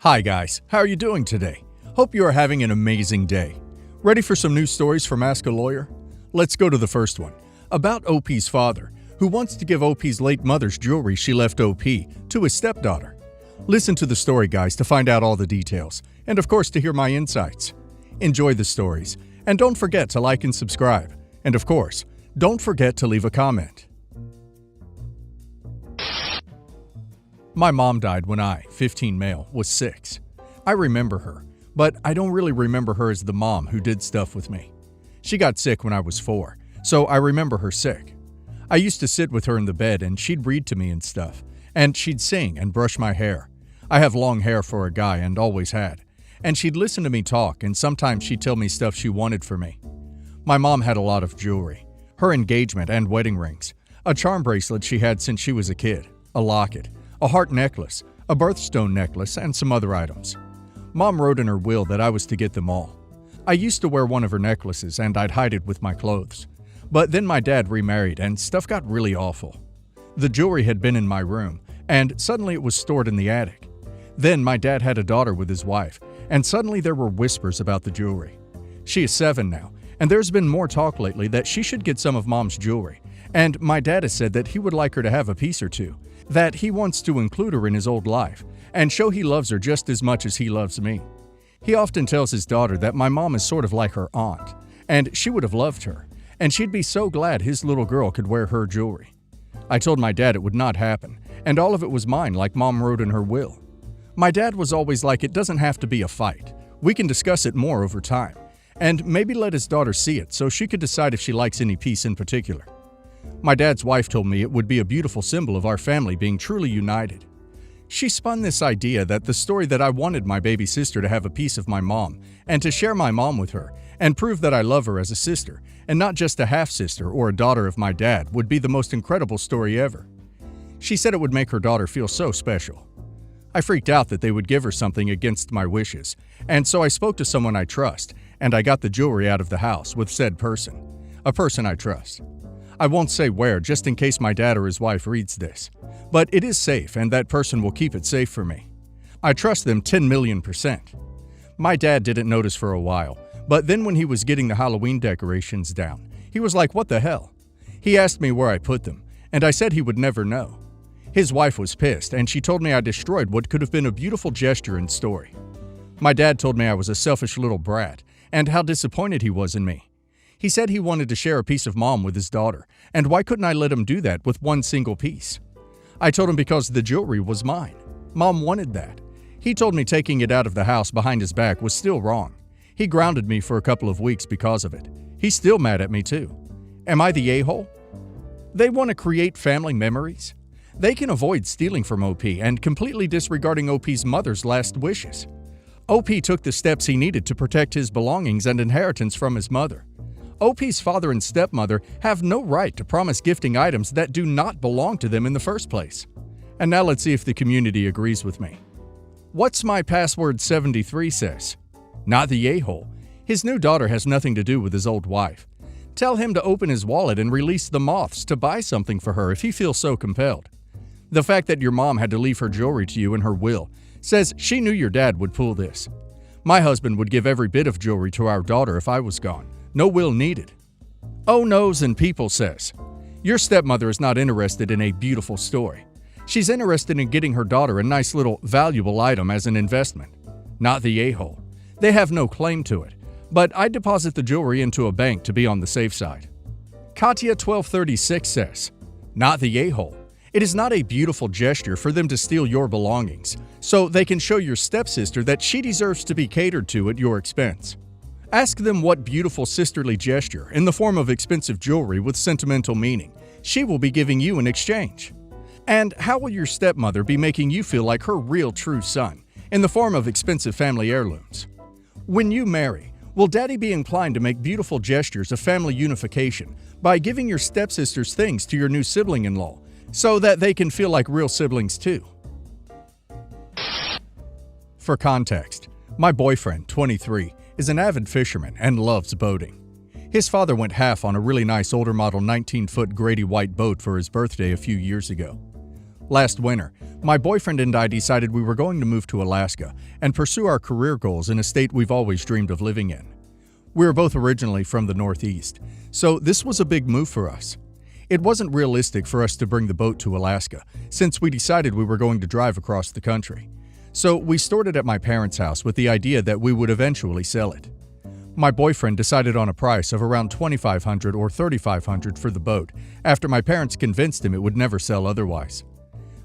Hi guys, how are you doing today? Hope you are having an amazing day. Ready for some news stories from Askalawyer? Let's go to the first one, about OP's father, who wants to give OP's late mother's jewelry she left OP to his stepdaughter. Listen to the story, guys, to find out all the details, and of course to hear my insights. Enjoy the stories, and don't forget to like and subscribe. And of course, don't forget to leave a comment. My mom died when I, 15 male, was 6. I remember her, but I don't really remember her as the mom who did stuff with me. She got sick when I was 4, so I remember her sick. I used to sit with her in the bed and she'd read to me and stuff, and she'd sing and brush my hair. I have long hair for a guy and always had. And she'd listen to me talk, and sometimes she'd tell me stuff she wanted for me. My mom had a lot of jewelry, her engagement and wedding rings, a charm bracelet she had since she was a kid, a locket, a heart necklace, a birthstone necklace, and some other items. Mom wrote in her will that I was to get them all. I used to wear one of her necklaces and I'd hide it with my clothes. But then my dad remarried and stuff got really awful. The jewelry had been in my room, and suddenly it was stored in the attic. Then my dad had a daughter with his wife, and suddenly there were whispers about the jewelry. She is 7 now, and there's been more talk lately that she should get some of Mom's jewelry, and my dad has said that he would like her to have a piece or two, that he wants to include her in his old life and show he loves her just as much as he loves me. He often tells his daughter that my mom is sort of like her aunt, and she would have loved her, and she'd be so glad his little girl could wear her jewelry. I told my dad it would not happen, and all of it was mine like Mom wrote in her will. My dad was always like, it doesn't have to be a fight. We can discuss it more over time, and maybe let his daughter see it so she could decide if she likes any piece in particular. My dad's wife told me it would be a beautiful symbol of our family being truly united. She spun this idea that the story that I wanted my baby sister to have a piece of my mom and to share my mom with her and prove that I love her as a sister and not just a half-sister or a daughter of my dad would be the most incredible story ever. She said it would make her daughter feel so special. I freaked out that they would give her something against my wishes, and so I spoke to someone I trust, and I got the jewelry out of the house with said person, a person I trust. I won't say where, just in case my dad or his wife reads this, but it is safe and that person will keep it safe for me. I trust them 10 million%. My dad didn't notice for a while, but then when he was getting the Halloween decorations down, he was like, what the hell? He asked me where I put them, and I said he would never know. His wife was pissed, and she told me I destroyed what could have been a beautiful gesture and story. My dad told me I was a selfish little brat, and how disappointed he was in me. He said he wanted to share a piece of Mom with his daughter, and why couldn't I let him do that with one single piece? I told him because the jewelry was mine. Mom wanted that. He told me taking it out of the house behind his back was still wrong. He grounded me for a couple of weeks because of it. He's still mad at me too. Am I the a-hole? They want to create family memories? They can avoid stealing from OP and completely disregarding OP's mother's last wishes. OP took the steps he needed to protect his belongings and inheritance from his mother. OP's father and stepmother have no right to promise gifting items that do not belong to them in the first place. And now let's see if the community agrees with me. What's My Password 73 says, not the a-hole. His new daughter has nothing to do with his old wife. Tell him to open his wallet and release the moths to buy something for her if he feels so compelled. The fact that your mom had to leave her jewelry to you in her will says she knew your dad would pull this. My husband would give every bit of jewelry to our daughter if I was gone. No will needed. Oh No's and People says, your stepmother is not interested in a beautiful story. She's interested in getting her daughter a nice little valuable item as an investment. Not the a-hole. They have no claim to it, but I'd deposit the jewelry into a bank to be on the safe side. Katya 1236 says, not the a-hole. It is not a beautiful gesture for them to steal your belongings, so they can show your stepsister that she deserves to be catered to at your expense. Ask them what beautiful sisterly gesture, in the form of expensive jewelry with sentimental meaning, she will be giving you in exchange. And how will your stepmother be making you feel like her real true son, in the form of expensive family heirlooms? When you marry, will daddy be inclined to make beautiful gestures of family unification by giving your stepsisters things to your new sibling-in-law, so that they can feel like real siblings too? For context, my boyfriend, 23, is an avid fisherman and loves boating. His father went half on a really nice older model 19-foot Grady white boat for his birthday a few years ago. Last winter, My boyfriend and I decided we were going to move to Alaska and pursue our career goals in a state we've always dreamed of living in. We were both originally from the Northeast, so this was a big move for us. It wasn't realistic for us to bring the boat to Alaska, since we decided we were going to drive across the country. So we stored it at my parents' house with the idea that we would eventually sell it. My boyfriend decided on a price of around $2,500 or $3,500 for the boat after my parents convinced him it would never sell otherwise.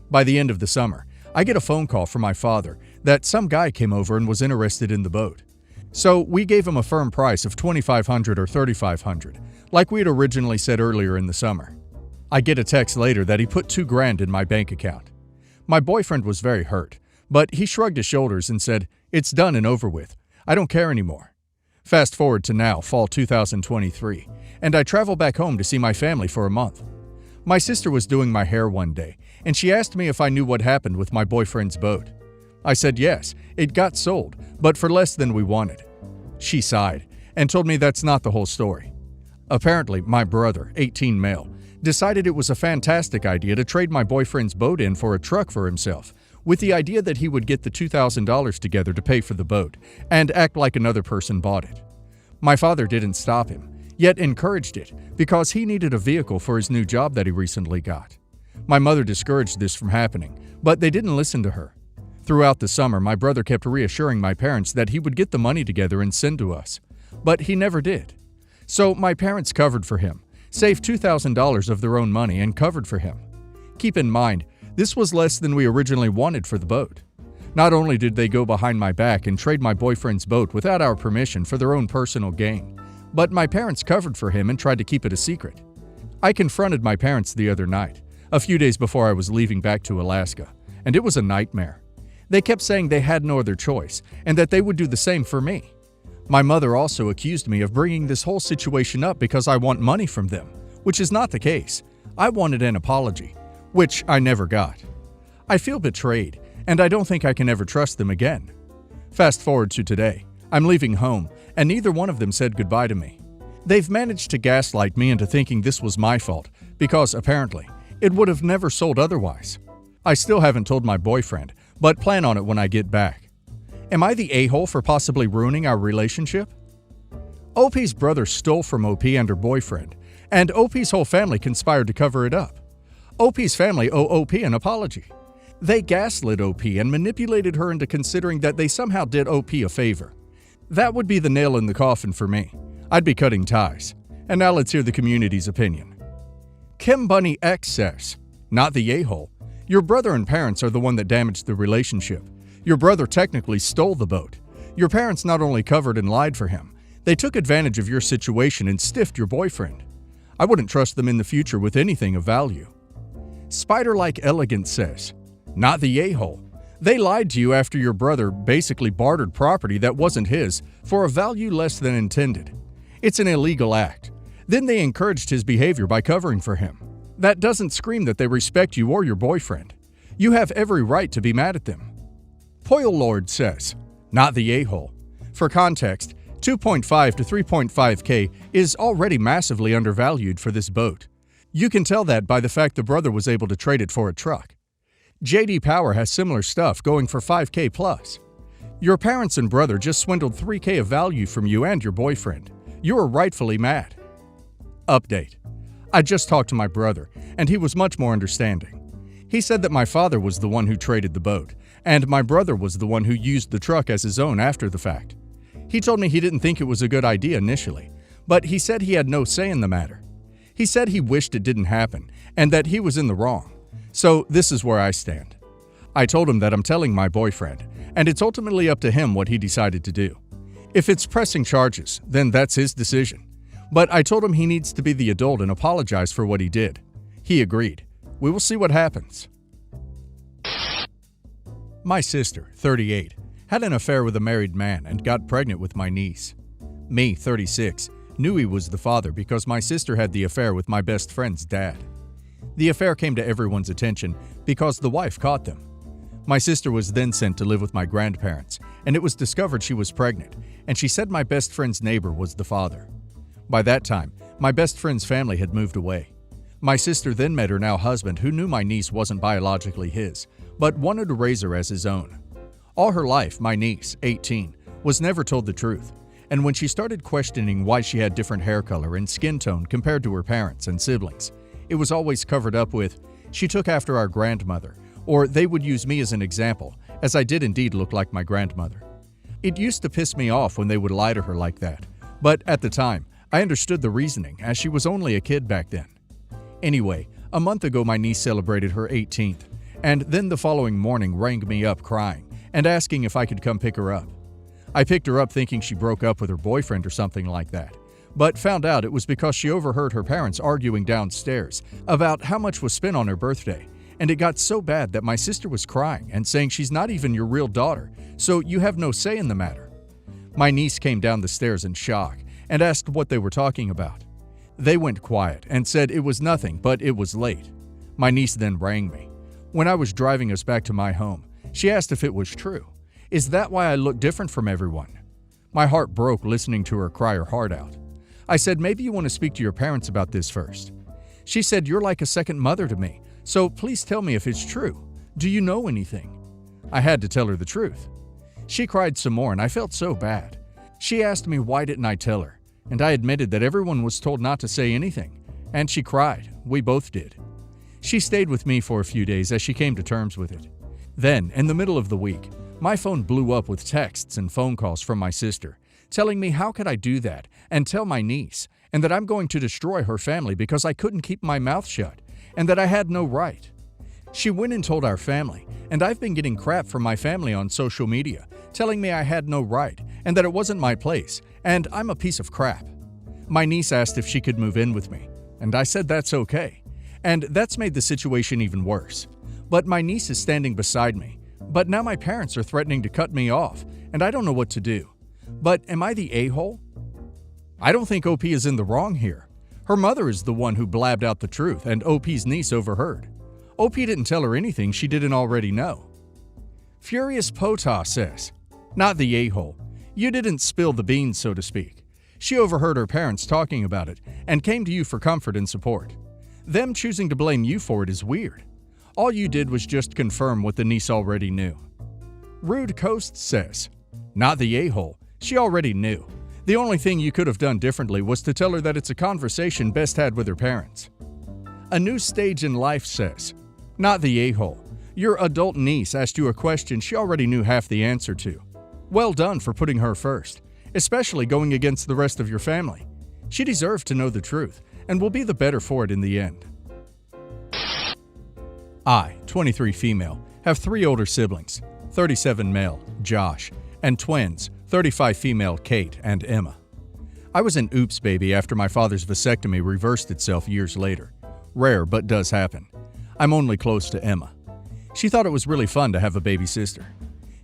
By the end of the summer, I get a phone call from my father that some guy came over and was interested in the boat. So we gave him a firm price of $2,500 or $3,500, like we had originally said earlier in the summer. I get a text later that he put $2,000 in my bank account. My boyfriend was very hurt, but he shrugged his shoulders and said, "It's done and over with. I don't care anymore." Fast forward to now, fall 2023, and I travel back home to see my family for a month. My sister was doing my hair one day, and she asked me if I knew what happened with my boyfriend's boat. I said yes, it got sold, but for less than we wanted. She sighed and told me that's not the whole story. Apparently, my brother, 18 male, decided it was a fantastic idea to trade my boyfriend's boat in for a truck for himself, with the idea that he would get the $2,000 together to pay for the boat and act like another person bought it. My father didn't stop him, yet encouraged it because he needed a vehicle for his new job that he recently got. My mother discouraged this from happening, but they didn't listen to her. Throughout the summer, my brother kept reassuring my parents that he would get the money together and send to us, but he never did. So my parents covered for him, saved $2,000 of their own money and covered for him. Keep in mind, this was less than we originally wanted for the boat. Not only did they go behind my back and trade my boyfriend's boat without our permission for their own personal gain, but my parents covered for him and tried to keep it a secret. I confronted my parents the other night, a few days before I was leaving back to Alaska, and it was a nightmare. They kept saying they had no other choice and that they would do the same for me. My mother also accused me of bringing this whole situation up because I want money from them, which is not the case. I wanted an apology, which I never got. I feel betrayed, and I don't think I can ever trust them again. Fast forward to today. I'm leaving home, and neither one of them said goodbye to me. They've managed to gaslight me into thinking this was my fault, because apparently, it would have never sold otherwise. I still haven't told my boyfriend, but plan on it when I get back. Am I the a-hole for possibly ruining our relationship? OP's brother stole from OP and her boyfriend, and OP's whole family conspired to cover it up. OP's family owe OP an apology. They gaslit OP and manipulated her into considering that they somehow did OP a favor. That would be the nail in the coffin for me. I'd be cutting ties. And now let's hear the community's opinion. Kim Bunny X says, "Not the a-hole. Your brother and parents are the one that damaged the relationship. Your brother technically stole the boat. Your parents not only covered and lied for him, they took advantage of your situation and stiffed your boyfriend. I wouldn't trust them in the future with anything of value." Spider-like Elegant says, "Not the a-hole. They lied to you after your brother basically bartered property that wasn't his for a value less than intended. It's an illegal act. Then they encouraged his behavior by covering for him. That doesn't scream that they respect you or your boyfriend. You have every right to be mad at them." Poil Lord says, "Not the a-hole. For context, 2.5 to 3.5K is already massively undervalued for this boat. You can tell that by the fact the brother was able to trade it for a truck. JD Power has similar stuff going for 5K plus. Your parents and brother just swindled 3K of value from you and your boyfriend. You are rightfully mad." Update. I just talked to my brother, and he was much more understanding. He said that my father was the one who traded the boat, and my brother was the one who used the truck as his own after the fact. He told me he didn't think it was a good idea initially, but he said he had no say in the matter. He said he wished it didn't happen, and that he was in the wrong. So this is where I stand. I told him that I'm telling my boyfriend, and it's ultimately up to him what he decided to do. If it's pressing charges, then that's his decision. But I told him he needs to be the adult and apologize for what he did. He agreed. We will see what happens. My sister, 38, had an affair with a married man and got pregnant with my niece. Me, 36, knew he was the father because my sister had the affair with my best friend's dad. The affair came to everyone's attention because the wife caught them. My sister was then sent to live with my grandparents, and it was discovered she was pregnant, and she said my best friend's neighbor was the father. By that time, my best friend's family had moved away. My sister then met her now husband, who knew my niece wasn't biologically his, but wanted to raise her as his own. All her life, my niece, 18, was never told the truth, and when she started questioning why she had different hair color and skin tone compared to her parents and siblings, it was always covered up with, "She took after our grandmother," or they would use me as an example, as I did indeed look like my grandmother. It used to piss me off when they would lie to her like that, but at the time, I understood the reasoning, as she was only a kid back then. Anyway, a month ago my niece celebrated her 18th, and then the following morning rang me up crying and asking if I could come pick her up. I picked her up thinking she broke up with her boyfriend or something like that, but found out it was because she overheard her parents arguing downstairs about how much was spent on her birthday, and it got so bad that my sister was crying and saying she's not even your real daughter, so you have no say in the matter. My niece came down the stairs in shock and asked what they were talking about. They went quiet and said it was nothing, but it was late. My niece then rang me. When I was driving us back to my home, she asked if it was true. Is that why I look different from everyone? My heart broke listening to her cry her heart out. I said, maybe you want to speak to your parents about this first. She said, you're like a second mother to me, so please tell me if it's true. Do you know anything? I had to tell her the truth. She cried some more and I felt so bad. She asked me why didn't I tell her, and I admitted that everyone was told not to say anything, and she cried. We both did. She stayed with me for a few days as she came to terms with it. Then, in the middle of the week, my phone blew up with texts and phone calls from my sister, telling me how could I do that and tell my niece, and that I'm going to destroy her family because I couldn't keep my mouth shut, and that I had no right. She went and told our family, and I've been getting crap from my family on social media, telling me I had no right, and that it wasn't my place, and I'm a piece of crap. My niece asked if she could move in with me, and I said that's okay, and that's made the situation even worse. But my niece is standing beside me, but now my parents are threatening to cut me off, and I don't know what to do. But am I the a-hole? I don't think OP is in the wrong here. Her mother is the one who blabbed out the truth, and OP's niece overheard. OP didn't tell her anything she didn't already know. Furious Potah says, not the a-hole. You didn't spill the beans, so to speak. She overheard her parents talking about it and came to you for comfort and support. Them choosing to blame you for it is weird. All you did was just confirm what the niece already knew. Rude Coast says, not the a-hole. She already knew. The only thing you could have done differently was to tell her that it's a conversation best had with her parents. A New Stage in Life says, not the a-hole. Your adult niece asked you a question she already knew half the answer to. Well done for putting her first, especially going against the rest of your family. She deserved to know the truth and will be the better for it in the end. I, 23 female, have 3 older siblings, 37 male, Josh, and twins, 35 female, Kate and Emma. I was an oops baby after my father's vasectomy reversed itself years later. Rare, but does happen. I'm only close to Emma. She thought it was really fun to have a baby sister.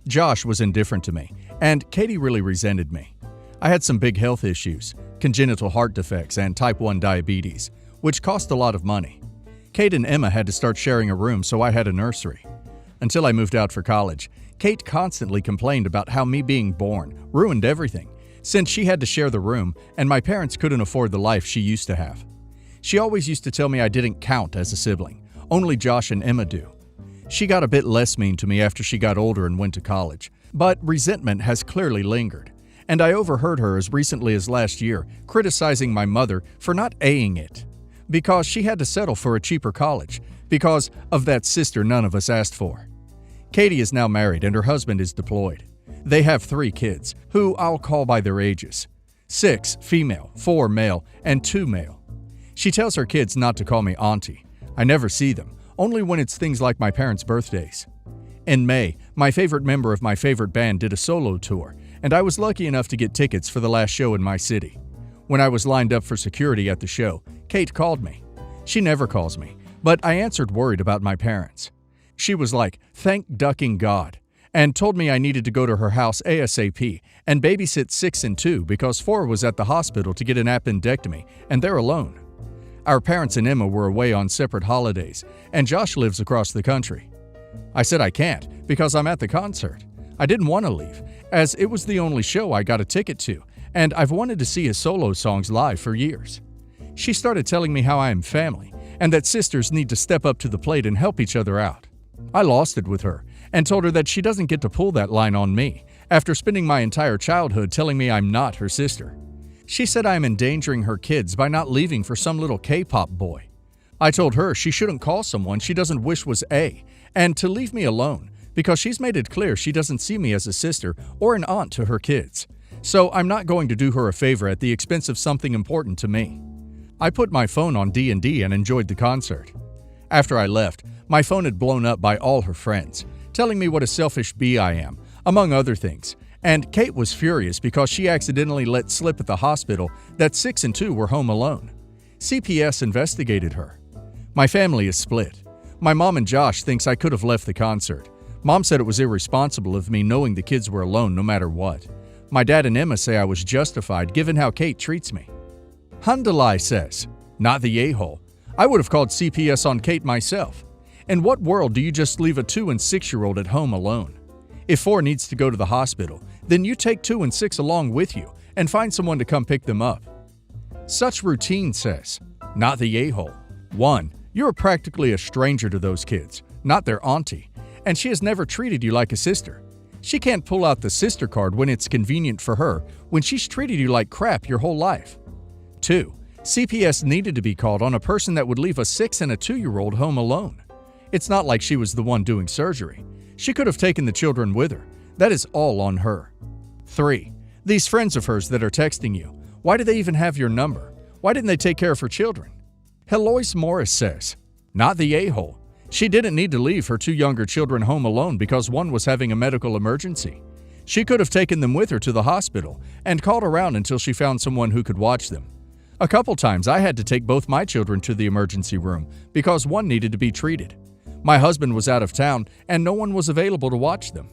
Josh was indifferent to me, and Katie really resented me. I had some big health issues, congenital heart defects, and type 1 diabetes, which cost a lot of money. Kate and Emma had to start sharing a room, so I had a nursery. Until I moved out for college, Kate constantly complained about how me being born ruined everything, since she had to share the room and my parents couldn't afford the life she used to have. She always used to tell me I didn't count as a sibling, only Josh and Emma do. She got a bit less mean to me after she got older and went to college, but resentment has clearly lingered, and I overheard her as recently as last year criticizing my mother for not A-ing it, because she had to settle for a cheaper college, because of that sister none of us asked for. Katie is now married and her husband is deployed. They have 3 kids, who I'll call by their ages. 6 female, 4 male, and 2 male. She tells her kids not to call me auntie. I never see them, only when it's things like my parents' birthdays. In May, my favorite member of my favorite band did a solo tour, and I was lucky enough to get tickets for the last show in my city. When I was lined up for security at the show, Kate called me. She never calls me, but I answered worried about my parents. She was like, thank ducking God, and told me I needed to go to her house ASAP and babysit 6 and 2 because 4 was at the hospital to get an appendectomy, and they're alone. Our parents and Emma were away on separate holidays, and Josh lives across the country. I said I can't because I'm at the concert. I didn't want to leave, as it was the only show I got a ticket to, and I've wanted to see his solo songs live for years. She started telling me how I am family, and that sisters need to step up to the plate and help each other out. I lost it with her and told her that she doesn't get to pull that line on me after spending my entire childhood telling me I'm not her sister. She said I am endangering her kids by not leaving for some little K-pop boy. I told her she shouldn't call someone she doesn't wish was A, and to leave me alone because she's made it clear she doesn't see me as a sister or an aunt to her kids. So I'm not going to do her a favor at the expense of something important to me. I put my phone on D&D and enjoyed the concert. After I left, my phone had blown up by all her friends, telling me what a selfish bee I am, among other things. And Kate was furious because she accidentally let slip at the hospital that 6 and 2 were home alone. CPS investigated her. My family is split. My mom and Josh thinks I could have left the concert. Mom said it was irresponsible of me knowing the kids were alone no matter what. My dad and Emma say I was justified given how Kate treats me. Hundalai says, not the a-hole. I would have called CPS on Kate myself. In what world do you just leave a 2 and 6-year-old at home alone? If 4 needs to go to the hospital, then you take 2 and 6 along with you and find someone to come pick them up. Such routine says, not the a-hole. 1. You're practically a stranger to those kids, not their auntie, and she has never treated you like a sister. She can't pull out the sister card when it's convenient for her when she's treated you like crap your whole life. 2. CPS needed to be called on a person that would leave a 6 and a 2-year-old home alone. It's not like she was the one doing surgery. She could have taken the children with her. That is all on her. 3. These friends of hers that are texting you, why do they even have your number? Why didn't they take care of her children? Heloise Morris says, not the a-hole. She didn't need to leave her 2 younger children home alone because one was having a medical emergency. She could have taken them with her to the hospital and called around until she found someone who could watch them. A couple times I had to take both my children to the emergency room because one needed to be treated. My husband was out of town and no one was available to watch them.